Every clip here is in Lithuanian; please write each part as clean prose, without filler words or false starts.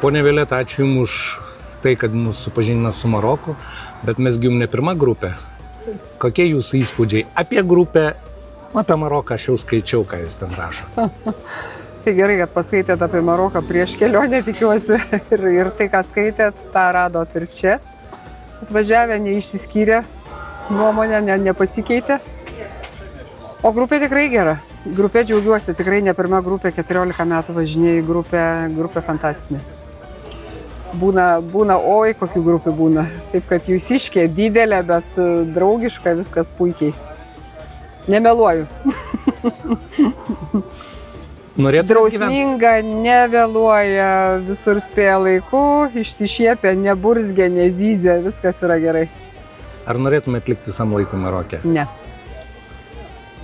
Pone Violeta, ačiū Jums už tai, kad mus supažindino su Maroku, bet mes gi Jums ne pirma grupė. Kokie Jūsų įspūdžiai apie grupę, apie Maroką aš jau skaičiau, ką Jūs ten rašo. Tai gerai, kad paskaitėt apie Maroką prieš kelionę, tikiuosi, ir tai, ką skaitėt, tą radot ir čia. Atvažiavę, neišsiskyrė, nuomonė nepasikeitė. O grupė tikrai gera. Grupė džiaugiuosi, tikrai ne pirma grupė, 14 metų važinėjai, grupė fantastinė. Būna, oi, kokių grupių būna. Taip, kad Jūsiškė didelė, bet draugiška, viskas puikiai. Nemeluoju. Drausminga, nevėluoja, visur spėja laiku, išsišiepia, neburzgia, nezyzia, viskas yra gerai. Ar norėtumėt likti visam laikui Maroke? Ne.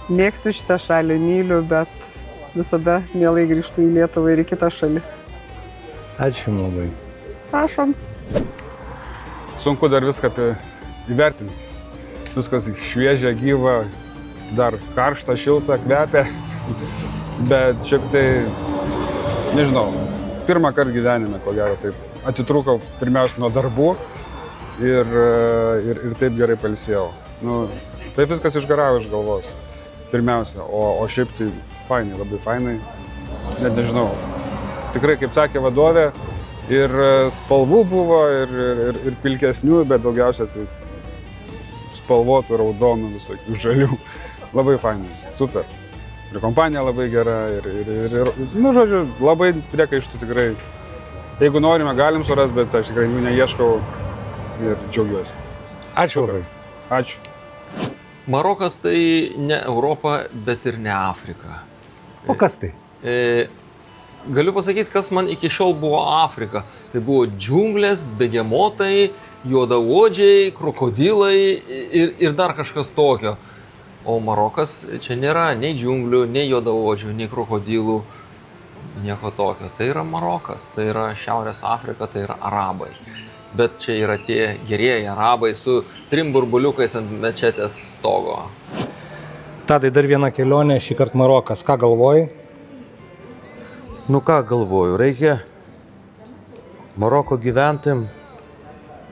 Mėgstu šitą šalį, myliu, bet visada mielai grįžtu į Lietuvą ir į kitas šalis. Ačiū labai. Prašom. Sunku dar viską įvertinti. Viskas šviežia, gyva, dar karšta, šilta, kvepia. Bet šiaip tai, nežinau, pirmą kartą gyvenime, ko gero, taip atitrūkau pirmiausia nuo darbų ir taip gerai pailsėjau. Taip viskas išgaravo iš galvos, pirmiausia, o šiaip tai fainai, labai fainai, net nežinau. Tikrai, kaip sakė vadovė, ir spalvų buvo, ir pilkesnių, bet daugiausia tai spalvotų, raudonų, visokių žalių. Labai fainai, super. Ir kompanija labai gera, žodžiu, labai priekaištų tikrai. Jeigu norime, galim surasti, bet aš tikrai jų neieškau ir džiaugiuosi. Ačiū labai. Ačiū. Marokas tai ne Europa, bet ir ne Afrika. O kas tai? Galiu pasakyti, kas man iki šiol buvo Afrika. Tai buvo džiunglės, begemotai, juodaodžiai, krokodilai ir dar kažkas tokio. O Marokas čia nėra nei džiunglių, nei juodaodžių, nei krokodilų, nieko tokio. Tai yra Marokas, tai yra Šiaurės Afrika, tai yra arabai. Bet čia yra tie gerieji arabai su 3 burbuliukais ant mečetės stogo. Tadai, dar viena kelionė, šį kartą Marokas. Ką galvoji? Ką galvoju, reikia Maroko gyventojams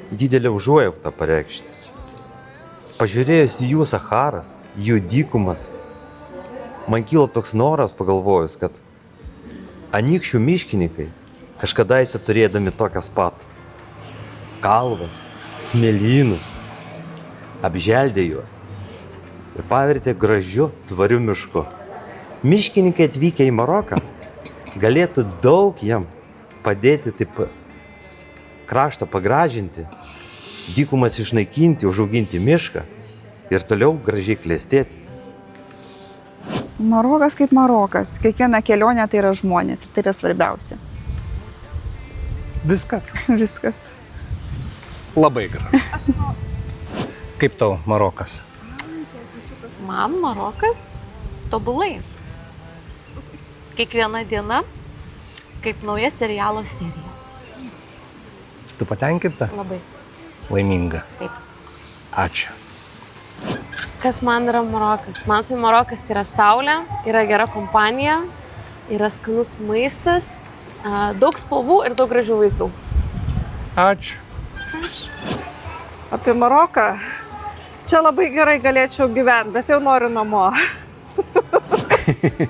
didelę užuojautą pareikšti. Pažiūrėjus į jų Saharas, jų dykumas, man kyla toks noras pagalvojus, kad anykščių miškininkai kažkadaise turėdami tokias pat kalvas, smėlynus, apželdė juos ir pavertė gražiu, tvariu mišku. Miškininkai atvykę į Maroką galėtų daug jam padėti taip kraštą pagražinti, dykumas išnaikinti, užauginti mišką ir toliau gražiai klestėti. Marokas kaip Marokas. Kiekviena kelionė tai yra žmonės ir tai yra svarbiausia. Viskas. Viskas. Labai gražu. Kaip tau Marokas? Man Marokas tobulai. Kiekviena diena kaip nauja serialo serija. Tu patenkinta? Labai. Laiminga. Taip. Ačiū. Kas man yra Marokas? Man tai Marokas yra saulė, yra gera kompanija, yra skanus maistas, daug spalvų ir daug gražių vaizdų. Ačiū. Apie Maroką. Čia labai gerai galėčiau gyventi, bet jau noriu namo.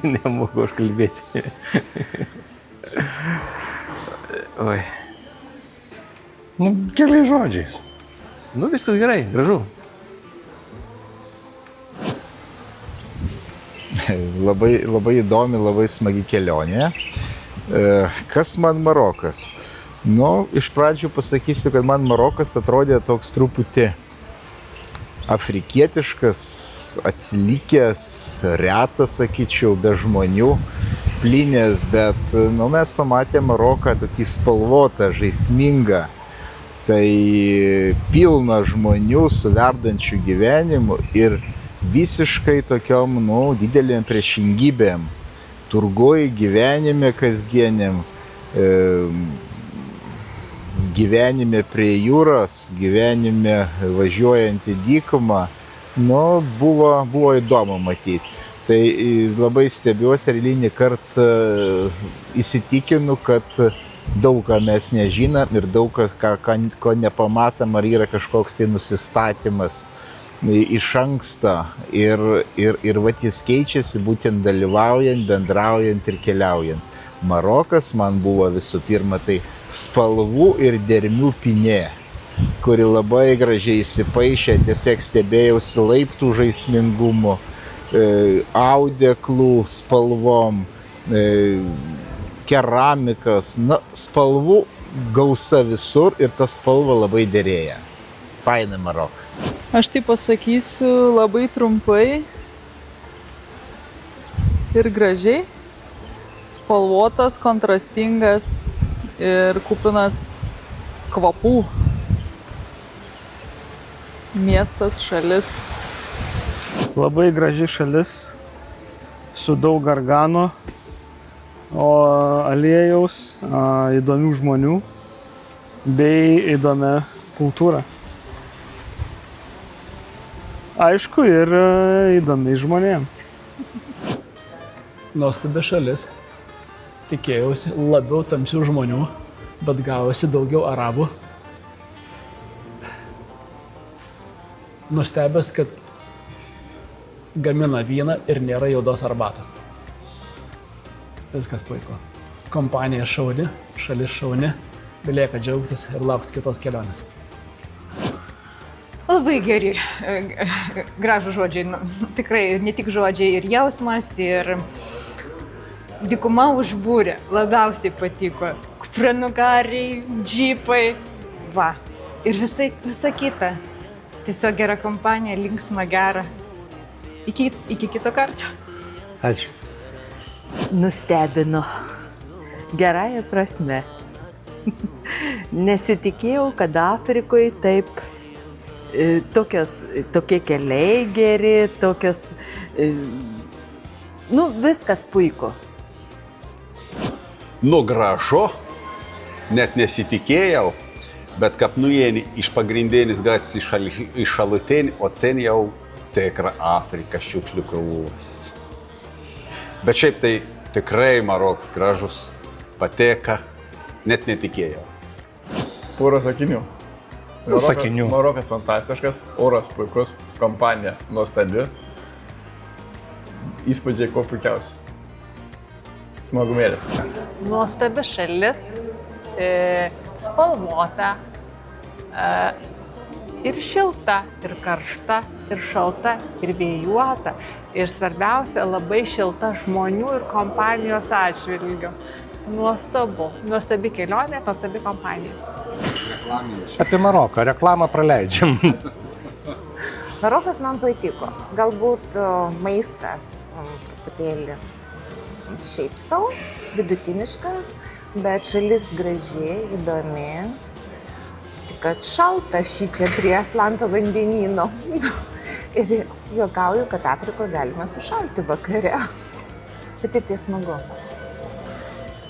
Nemoku aš kalbėti. Oi. Keliais žodžiais. Viskas gerai, gražu. Labai įdomi, labai smagi kelionė. Kas man Marokas? Iš pradžių pasakysiu, kad man Marokas atrodė toks truputį afrikietiškas, atsilikęs, retas, sakyčiau, be žmonių, plynės, bet mes pamatėme Maroką tokį spalvotą, žaismingą. Tai pilna žmonių su verdančiu gyvenimu ir visiškai tokiom, didelėm priešingybėm. Turgoj gyvenime kasdieniam, gyvenime prie jūros, gyvenime važiuojant į dykumą, buvo įdomu matyti. Tai labai stebiuosi ir eilinį kartą įsitikinu, kad daug ką mes nežinom ir daug ko nepamatom, ar yra kažkoks tai nusistatymas iš anksto. Ir vat jis keičiasi būtent dalyvaujant, bendraujant ir keliaujant. Marokas man buvo visų pirma tai spalvų ir dermių pinė, kuri labai gražiai įsipaišė, tiesiog stebėjausi laiptų žaismingumu, audeklų spalvom, keramikas, spalvų gausa visur ir ta spalva labai derėja. Faina Marokas. Aš tai pasakysiu labai trumpai ir gražiai. Spalvotas, kontrastingas ir kupinas kvapų. Miestas, šalis. Labai graži šalis su daug gargano, o aliejaus, įdomių žmonių bei įdomia kultūra. Aišku, ir įdomiai žmonėm. Nuostabi šalis. Tikėjausi labiau tamsių žmonių, bet gavosi daugiau arabų. Nustebęs, kad gamina vyną ir nėra juodos arbatos. Viskas puiku. Kompanija šauni, šalis šauni, belieka džiaugtis ir laukti kitos kelionės. Labai geri, gražų žodžiai, tikrai ne tik žodžiai, ir jausmas, ir dykuma užbūrė, labiausiai patiko. Kupranugariai, džipai, va, ir visa kita. Tiesiog gera kompanija, linksma, gera. Iki kito karto. Ačiū. Nustebino. Gerąja prasme. Nesitikėjau, kad Afrikoje taip tokie keliai geri, viskas puiku. Gražu, net nesitikėjau, bet kaip nuėjai iš pagrindinės gatvės į šalutinį, o ten jau tikra Afrika, šiukšlių krūvos. Bet šiaip tai tikrai Marokas gražus, pateka, net netikėjau. Porą sakinių. Sakinių. Marokas fantastiškas, oras puikus, kompanija nuostabi, įspūdžiai kuo puikiausi. Smagumėlis. Nuostabi šalis, spalvota, ir šilta, ir karšta, ir šalta, ir vėjuota. Ir svarbiausia, labai šilta žmonių ir kompanijos atžvilgiu. Nuostabu. Nuostabi kelionė, nuostabi kompanija. Apie Maroką reklamą praleidžiam. Marokas man patiko. Galbūt maistas truputėlį šiaip savo, vidutiniškas, bet šalis graži, įdomi. Tik kad šalta šičia prie Atlanto vandenyno. Ir juokauju, kad Afrikoje galima sušalti vakare. Bet taip tai smagu.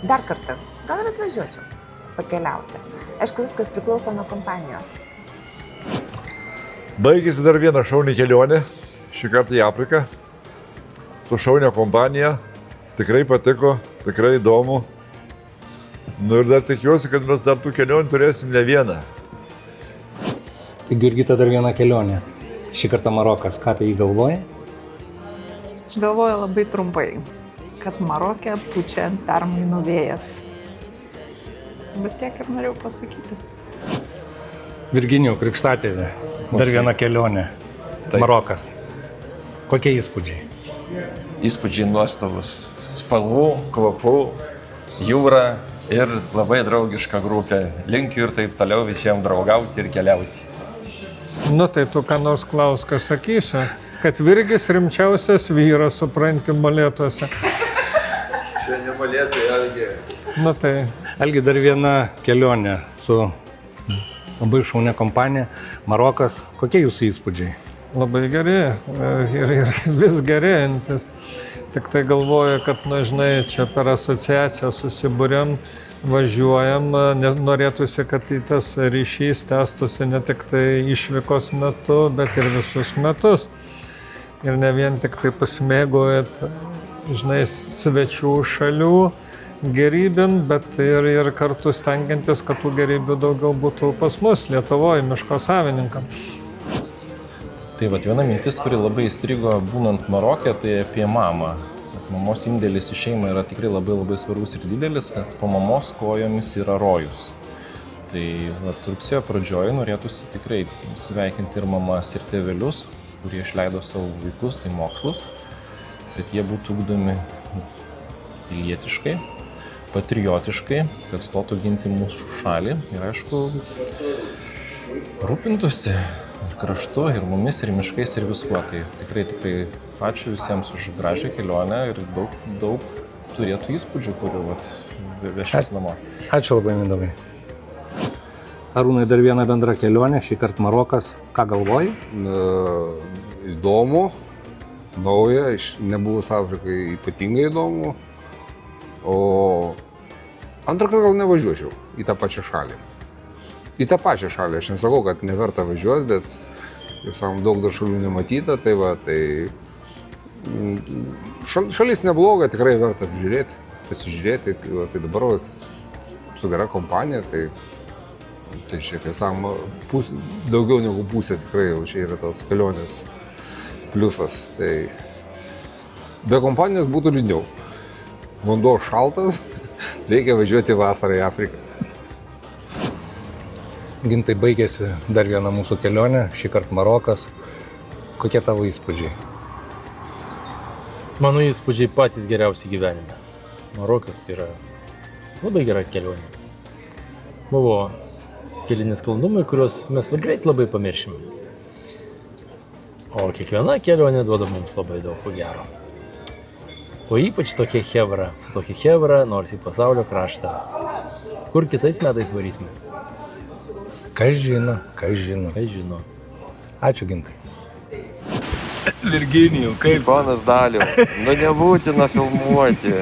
Dar kartą, gal ir atvažiuočiau pakeliauti. Aišku, viskas priklauso nuo kompanijos. Baigėsi dar viena šauni kelionė, šį kartą į Afriką. Su šaunia kompanija. Tikrai patiko, tikrai įdomu. Ir dar tikiuosi, kad mes dar tų kelionių turėsim ne vieną. Tai Jurgita, dar viena kelionė. Šį kartą Marokas. Ką apie jį galvoji? Aš galvoju labai trumpai, kad Maroke pučia permainų vėjas. Bet tiek ir norėjau pasakyti. Virginijau, krikštatėvė. Dar viena kelionė. Taip. Marokas. Kokie įspūdžiai? Įspūdžiai nuostabus. Spalvų, kvapų, jūra ir labai draugiška grupė. Linkiu ir taip toliau visiems draugauti ir keliauti. Tai tu ką nors klaus, ką sakysi, kad Virgis rimčiausias vyras, supranti, molėtuose. Čia ne molėtai, Algi. Tai. Algi, dar viena kelionė su labai šaunia kompanija. Marokas. Kokie jūsų įspūdžiai? Labai geri ir vis gerėjantis. Tik tai galvoju, kad, žinai, čia per asociaciją susibūrėm, važiuojam, norėtųsi, kad tas ryšys tęstųsi ne tik tai išvykos metu, bet ir visus metus. Ir ne vien tik tai pasimėgaujant, žinai, svečių šalių gerybėm, bet ir kartu stengiantis, kad tų gerybių daugiau būtų pas mus, Lietuvoje, miško savininkam. Tai vat viena mintis, kuri labai įstrigo būnant Maroke, tai apie mamą. Mamos indėlis į šeimą yra tikrai labai svarbus ir didelis, kad po mamos kojomis yra rojus. Tai rugsėjo pradžioje norėtųsi tikrai sveikinti ir mamas, ir tėvelius, kurie išleido savo vaikus į mokslus, kad jie būtų ugdomi pilietiškai, patriotiškai, kad stotų ginti mūsų šalį ir aišku, rūpintųsi ir kraštu, ir mumis, ir miškais, ir viskuo. Tai tikrai ačiū visiems už gražią kelionę ir daug turėtų įspūdžių, kurių vešės namo. Ačiū labai, Mindaugai. Arūnai, dar viena bendra kelionė, šį kartą Marokas. Ką galvoji? Įdomu, nauja, nebuvus Afrikai ypatingai įdomu, o antrą kartą gal nevažiuočiau į tą pačią šalį. Į tą pačią šalį, aš nesakau, kad neverta važiuoti, bet, kaip sakom, daug dar šalių nematyta, tai šalis nebloga, tikrai verta pasižiūrėti, tai dabar su gera kompanija, tai šiek tiek, sakom, daugiau negu pusės tikrai jau čia yra tas kelionės pliusas, tai be kompanijos būtų liūdniau. Vanduo šaltas, reikia važiuoti vasarą į Afriką. Gintai, baigėsi dar viena mūsų kelionė, šį kartą Marokas. Kokie tavo įspūdžiai? Mano įspūdžiai patys geriausi gyvenime. Marokas tai yra labai gera kelionė. Buvo keli nesklandumai, kuriuos mes labai pamiršime. O kiekviena kelionė duoda mums labai daug ko gero. O ypač tokia chebra, su tokia chebra nors į pasaulio kraštą. Kur kitais metais varysime? Kas žino. Ačiū, Gintai. Virginijų, kaip? Ponas Daliau, nebūtina filmuoti.